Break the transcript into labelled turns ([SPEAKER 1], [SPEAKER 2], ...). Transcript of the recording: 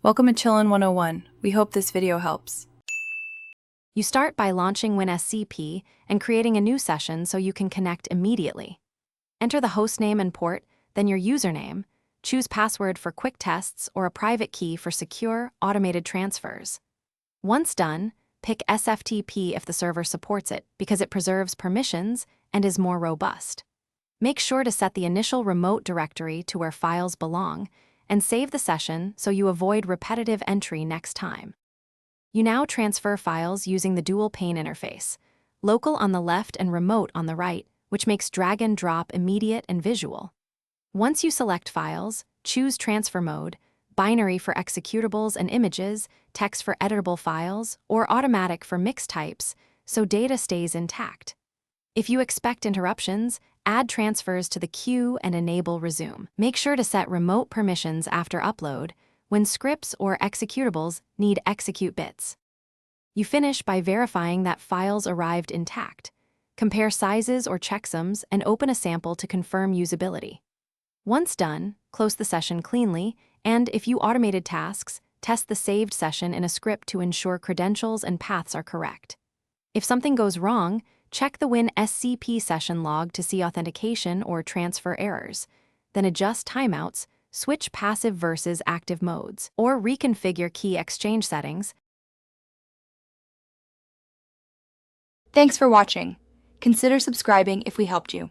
[SPEAKER 1] Welcome to Chillin' 101. We hope this video helps.
[SPEAKER 2] You start by launching Winscp and creating a new session so you can connect immediately. Enter the hostname and port, then your username. Choose password for quick tests or a private key for secure, automated transfers. Once done, pick SFTP if the server supports it because it preserves permissions and is more robust. Make sure to set the initial remote directory to where files belong and save the session so you avoid repetitive entry next time. You now transfer files using the dual pane interface, local on the left and remote on the right, which makes drag and drop immediate and visual. Once you select files, choose transfer mode, binary for executables and images, text for editable files, or automatic for mixed types, so data stays intact. If you expect interruptions, add transfers to the queue and enable resume. Make sure to set remote permissions after upload when scripts or executables need execute bits. You finish by verifying that files arrived intact. Compare sizes or checksums and open a sample to confirm usability. Once done, close the session cleanly, and if you automated tasks, test the saved session in a script to ensure credentials and paths are correct. If something goes wrong, check the Winscp session log to see authentication or transfer errors. Then adjust timeouts, switch passive versus active modes, or reconfigure key exchange settings.
[SPEAKER 3] Thanks for watching. Consider subscribing if we helped you.